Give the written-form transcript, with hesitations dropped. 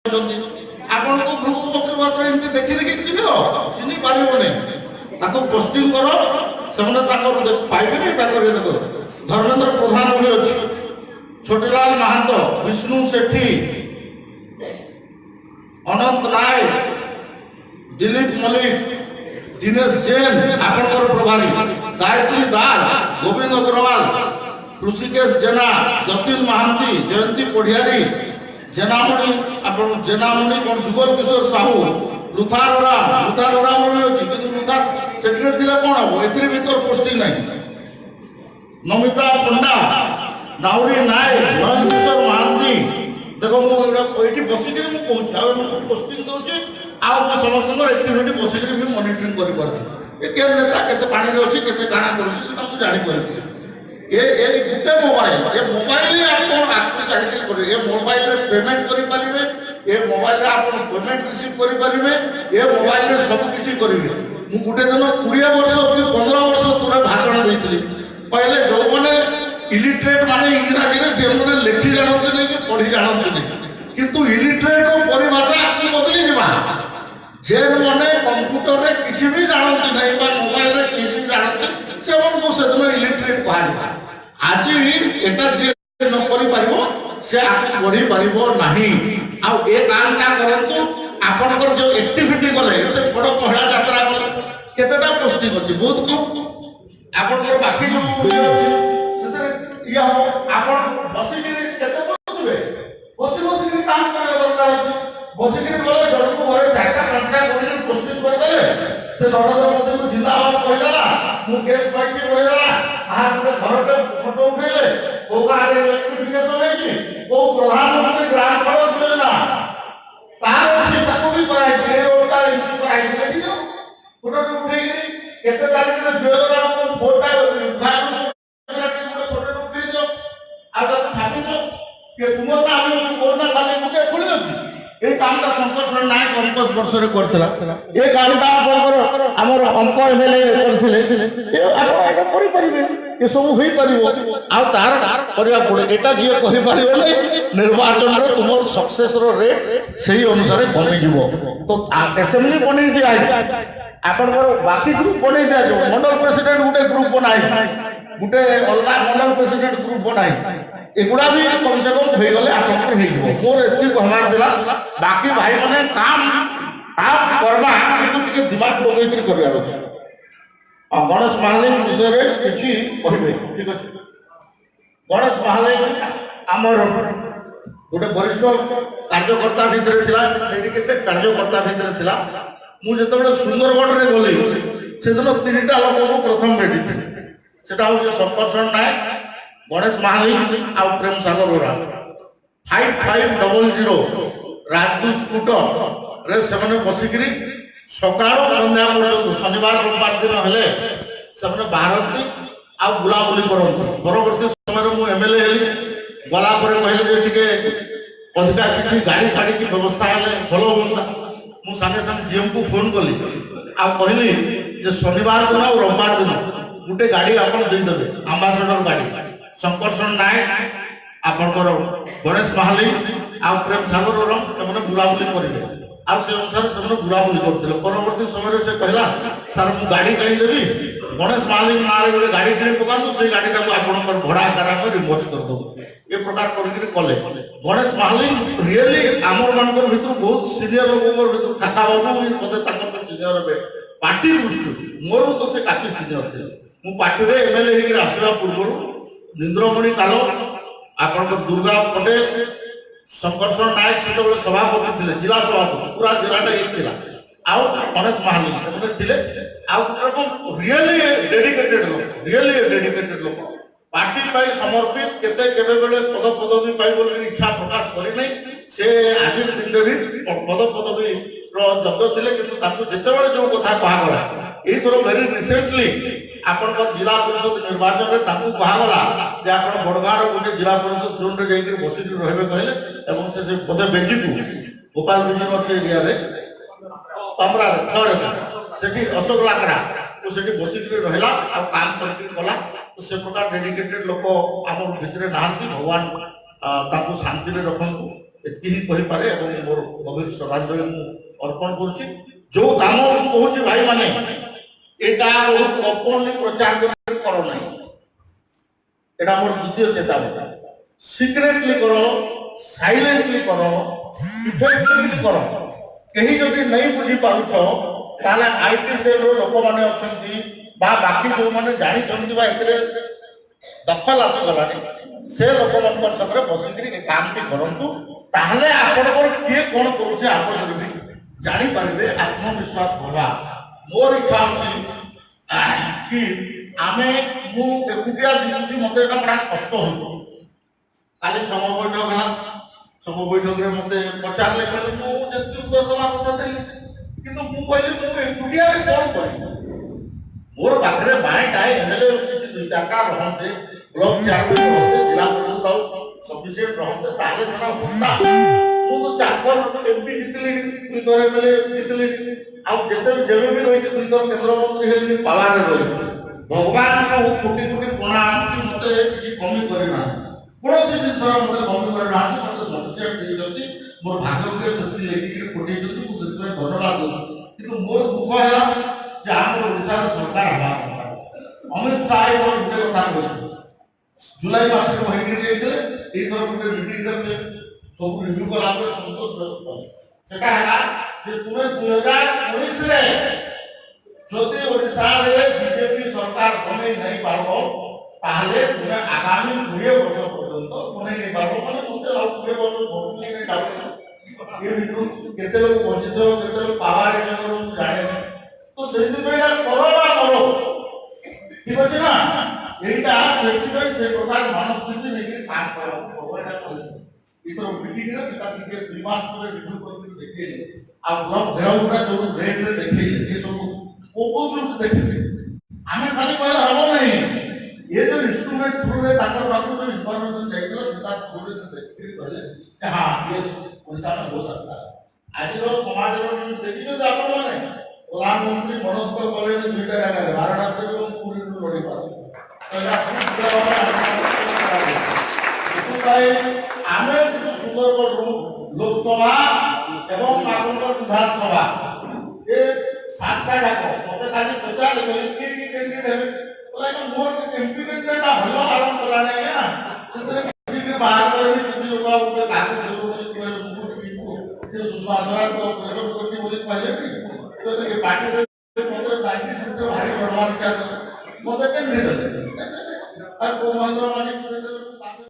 ଆପଣ ତ ଗ୍ରୁପ ପକ୍ଷପାତ ଏମିତି ଦେଖି ଦେଖି ଚିହ୍ନି ପାରିବନି ତାକୁ ପୋଷ୍ଟିଂ କର ସେମାନେ ତାଙ୍କର ପାଇବେ ତାଙ୍କର ଦେଖ ଧର୍ମେନ୍ଦ୍ର ପ୍ରଧାନ ବି ଅଛି ଛୋଟିଲାଲ ମାହାନ୍ତ ବିଷ୍ଣୁ ସେଠୀ ଅନନ୍ତ ନାୟକ ଦିलीप मल्लिक दिनेश जैन आपणकर प्रभारी गायत्री दास गोविंद अग्रवाल ऋषिकेश जेना जतिन महांती जयंती पढ़ियारी जेनामणि जेनामणि जुगल किशोर साहू लुथार ओराम अच्छी कि लुथार से कौन हम ए भर पोस्टिंग ना नमिता पंडा नाउरी नायक नयन किशोर महांती देखो मुझे बसिक मुझे पोस्टिंग दूसरी आउ समस्त एक्टिविटी बसिक भी मॉनिटरिंग कर नेता के पानी अच्छी के काଣା कर जापारी ये गोटे मोबाइल ये मोबाइल आप चाहिए ये मोबाइल पेमेंट करेंगे ये मोबाइल आप पेमेंट रिसीव करेंगे ये मोबाइल सबकि करेंगे मुझे गोटे दिन 20 वर्ष कि 15 वर्ष तुरे भाषण देती पहले जो मैंने इलिटरेट माने इंग्राजी से मैंने लिखी जानते नहीं कि पढ़ी जानते नहीं किंतु इलिटरेट परिभाषा आपको बदली जा जेन मैंने कंप्यूटर रे किसी भी जानते नहीं मोबाइल रे किसी भी जानते से दिन इलिटरेट कह आज एटा जे न करि पारिबो से आगे बढ़ी पारिबो नाही आ ए कामटा करंतु आपनकर जो एक्टिविटी कले एते बड़ महिला यात्रा कले केतेटा पोस्टिंग अछि बहुत कम आपनकर बाकी जो सेते या आपन बसिके केते बसिबे बसी काम करे दरकार बसिके गले जणको घरे चारटा पांचटा कोडी पोस्टिंग कर देले से नरेंद्र मोदी को जिंदाबाद कहला मु केस पाइके कहला आ घरटे फोटो उठेले ओ गारे इलेक्ट्रिफिकेशन है कि ओ प्रधानमंत्री ग्राम सड़क योजना तार से ताको भी कराई दे रोडा इनको कराई दे कि फोटो उठेगी केते तारीख रे जोरा को फोटो फोटो उठे दो आ तो छापी दो के तुमना हम कोरोना खाली मुके छोड़ दो ए कामटा संकर्षण नायक 25 वर्ष रे करथला ए कामटा आपनकर हमर अंक एमएलए करथिले ए आपण करि परिबे ये सब होई परिबो आ तार करिया पड़े एटा जे कहि परिबो नै निर्वाचन रे तुमर सक्सेस रो रेट सही अनुसार कमी जीवो तो असेंबली बनै दिया आपनकर बाकी ग्रुप बनै दिया जो मंडल प्रेसिडेंट गुटे ग्रुप बनाई गुटे अलगा मंडल प्रेसिडेंट ग्रुप बनाई एगुड़ा भी कम से कम हो गले आपनकर हे जीवो मोर एतकी कहबार दिला बाकी भाई माने काम आप करबा किंतु टिके दिमाग लगै करि करबार अछि गणेश महालिंग विषय रे किछि कहिबे ठीक अछि गणेश महालिंग आमर गोटे वरिष्ठ कार्यकर्ता भितर थिला डेडिकेटेड कार्यकर्ता भितर थिला मु जतबे सुंदरगढ़ रे गली से दिन तीनटा लोक को प्रथम भेटी सेटा हो संकर्षण नायक गणेश महालिंग आ प्रेम सागर ओरा 5500 राजदूत स्कूटर रे से बसिकी सकाळ संध्या पर्यंत शनिवार रविवार दिन हेले से बाहरती आ बुलाबुली करते परवर्ती समय मु एमएलए हेली गला पर कहले जे टिके अधिका किछि गाड़ी फाड़ी की व्यवस्था हेले भलो होंदा मु संगे संगे जीएम को फोन कली आ कहली जे शनिवार दिन और रविवार दिन गुटे गाड़ी आपन दे देबे एम्बेसडर गाड़ी संकर्षण नायक आपनकर गणेश महालिंग आ प्रेम सागर ओरम एमने बुलाबुली करिले आ से अनुसार से बुलाबुली करते परवर्ती समय से कहला सर मु गाड़ी कहीं देवी गणेश महालिंग नारे गोटे गाड़ी किणी पकातु से गाड़ीटा को आपनकर भड़ा आकार में रिमोर्स कर दो ये प्रकार करके कले गणेश महालिंग रियली आमर मानकर भीतर बहुत सीनियर लोगों भीतर खाका बाबू मते ताकर सीनियर हेबे पार्टी दृष्टि मोर तो से काफी सीनियर थे मु पार्टी रे एमएलए हेकि आसीबा पूर्व निंद्रमणि कालो आपनकर दुर्गा पटेल संकर्षण नायक से सभापति थे जिला सभापति पूरा जिलाटा एक थिला आउ गणेश महालिंग एमने थिले आउ रियली डेडिकेटेड लोक पार्टी पाई समर्पित केते केबे बेले पद पदवी पाई बोली इच्छा प्रकाश करि नै से आज दिन भी पद पदवी रो जग थिले किंतु ताको जेते बेले जो कथा कहा गला एई थरो वेरी रिसेंटली आपनकर जिला परिषद निर्वाचन रे ताको कहा गला जे आपन बडगार गोटे जिला परिषद जोन रे जाई बसिक रहबे कहले एवं से पदे बेजी को गोपाल बिजन से एरिया रे हमरा खरे सेठी अशोक लाकरा तो सेठी बसिक रहला आ काम सर्किट कला तो से प्रकार डेडिकेटेड लोक आम भितर नहांती भगवान ताको शांति रे रखंतु ଏତିକି ହିଁ କହିପାରେ ଏବଂ ମୋର ଗଭୀର ଶ୍ରଦ୍ଧାଞ୍ଜଳି ମୁଁ ଅର୍ପଣ କରୁଛି। ଯୋଉ କାମ ମୁଁ କହୁଛି ଭାଇମାନେ, ଏଇଟା ବହୁତ ଓପନଲି ପ୍ରଚାର କର ନାହିଁ। এটা আমার দ্বিতীয় চেতাবনী। সিক্রেটলি কর, সাইলেন্টলি কর, ইফেক্টিভলি কর। কেহি যদি নাই বুঝি পারুছ তাহলে আইটি সেল লোক মানে অଛନ୍ତି বা বাকি যে মানে জানিଛନ୍ତି বা এতে দখল আসিগলানি সে ଲୋକମାନଙ୍କ ସାଙ୍ଗରେ ବସିକିରି ଏ କାମଟି କରନ୍ତୁ। ତାହେଲେ ଆପଣଙ୍କର କିଏ କ'ଣ କରୁଛି ଆପଣ ବି ଜାଣିପାରିବେ, ଆତ୍ମବିଶ୍ୱାସ ବଢ଼ା। ମୋର ଇଚ୍ଛା ଅଛି କି ଆମେ ମୁଁ ଏକୁଟିଆ ଜିନିଷ ମତେ ଏଇଟା ବड़ा କଷ୍ଟ ହଉଛି। କାଲି ସମୟ ବୈଠକ ହେଲା, ସମୟ ବୈଠକରେ ମତେ ପଚାରିଲେ କହିଲେ ମୁଁ ଯେତିକି ଉତ୍ତର ଦେବା କଥା ଦେଲି, କିନ୍ତୁ ମୁଁ କହିଲି ମୁଁ ଏକୁଟିଆରେ କ'ଣ କରିବି। ମୋର ପାଖରେ ବାଏଁଟାଏ ଏମଏଲଏ କିଛି ଦୁଇ ଚାରିଟା ରହନ୍ତେ, ବ୍ଲକ ଚେୟାରମ୍ୟାନ ରହନ୍ତେ, ଜିଲ୍ଲା ପରିଷଦ ଆଉ ସଫିସିଏଣ୍ଟ ରହନ୍ତେ, ତାହେଲେ ସେଟା ହୁଅନ୍ତା। ମୁଁ ତ 4 ଥର ଏମପି ଜିତିଲିଣି, 2 ଥର ଏମଏଲଏ ଜିତିଲିଣି, ଆଉ ଯେବେ ବି ରହିଛି 2 ଥର କେନ୍ଦ୍ରମନ୍ତ୍ରୀ ହେଲିଣି, ପାୱାରରେ ରହିଛି। ଭଗବାନଙ୍କ କୋଟି କୋଟି ପ୍ରଣାମ ମତେ କିଛି କମି କରିନାହାନ୍ତି, କୌଣସି ଜିନିଷର ମତେ କମି କରିନାହାନ୍ତି। ମତେ ସଫିସିଏଣ୍ଟ ଦେଇଛନ୍ତି, ମୋର ଭାଗ୍ୟକୁ ସେତିକି ଲେଖିକି ପଠେଇଛନ୍ତି, ମୁଁ ସେଥିପାଇଁ ଧନ୍ୟବାଦ ଦଉଛି। କିନ୍ତୁ ମୋର ଦୁଃଖ ହେଲା ଯେ ଆମର ଓଡ଼ିଶାର ସରକାର ହେବା ଅମିତ ଶାହ ଗୋଟେ କଥା କହିଥିଲେ, ଜୁଲାଇ ମାସରେ କହିକିରି ଯାଇଥିଲେ, ଏଇଥର ଗୋଟେ ମିଟିଂରେ ସେ ସବୁ ରିଭ୍ୟୁ କଲା ପରେ ସନ୍ତୋଷ ବ୍ୟକ୍ତ କଲେ। ସେଟା ହେଲା ଯେ ତୁମେ 2019ରେ যদি ওড়িশারে বিজেপি সরকার বনাই নাই পারব, তাহলে তুমি আগামী 20 বর্ষ পর্যন্ত বনাই নাই পারব। মানে মতে আর 20 বর্ষ ভোটলি নাই যাবে না, এর ভিতর কেতে লোক বঞ্চিত, কেতে লোক পাওয়ার এখানে ମୁଁ ଜାଣିନି। তো ସେଇଥିପାଇଁ କର ବା କର, ঠিক ଅଛି ନା। এইটা ସେଥିପାଇଁ ସେ ପ୍ରକାର ମନସ୍ଥିତି ନେଇକି କାମ କରିବାକୁ ପଡିବ। ଏଇଟା କହିଛି ଏଥର ମିଟିଂରେ ସେଟା ଟିକେ 2 ମାସ ପରେ ରିଭ୍ୟୁ କରିକି ଦେଖେଇଲେ, ଆଉ ବ୍ଲକ ଘେରାଉଟା ଯୋଉ ରେଟ୍ରେ ଦେଖେଇଲେ ଏ ସବୁ କୋଉଠୁ ଦେଖିଲେ। ଆମେ ଖାଲି କହିଲେ ହବ ନାହିଁ, ଏ ଯୋଉ ଇନଷ୍ଟ୍ରୁମେଣ୍ଟ ଥ୍ରୁରେ ତାଙ୍କର ପାଖକୁ ଯୋଉ ଇନଫର୍ମେସନ ଯାଇଥିଲା ସେଟା ଥ୍ରୁରେ ସେ ଦେଖିକି କହିଲେ ଯେ ହଁ ये ଓଡ଼ିଶା में हो सकता है। ଆଜିର ସମାଜର ନ୍ୟୁଜ ଦେଖିଛନ୍ତି ଆପଣମାନେ, ପ୍ରଧାନମନ୍ତ୍ରୀ ମନସ୍ଥ କଲେଣି 2ଟା ଜାଗାରେ, ବାରାଣସୀ ଏବଂ ପୁରୀରୁ ଲଢ଼ିପାରେ। ସେଥିପାଇଁ ଆମେ ସୁନ୍ଦରଗଡ଼ରୁ ଲୋକସଭା ଏବଂ ଆପଣଙ୍କର ବିଧାନସଭା ଏ 7ଟା ଯାକ ମତେ କାଲି ପଚାରିଲେ କିଏ କିଏ କ୍ୟାଣ୍ଡିଡେଟ୍ ହେବେ, କହିଲେ ମୋର ଏମପି କ୍ୟାଣ୍ଡିଡେଟ୍ ଭଲ ଆରମ୍ଭ କଲାଣି ଆଜ୍ଞା, ସେଥିରେ ବାହାର କରେନି। କିଛି ଲୋକ ଗୋଟେ କାହାକୁ ଦେବ ବୋଲି କହିଲେ, ମୁଁ ଟିକେ ସୁଷମା ସ୍ୱରାଜ ଅପରେସନ କରିଛି ବୋଲି କହିଲେନି, ଏ ପାର୍ଟିରେ ମତେ 96ରେ ଭାରି ବଢ଼ିବାର ଇଚ୍ଛା ଦେଲେ, ମତେ କେମିତି ଦେଲେ। ଆଉ ମହେନ୍ଦ୍ର ମାଲିକ ଦେଲେ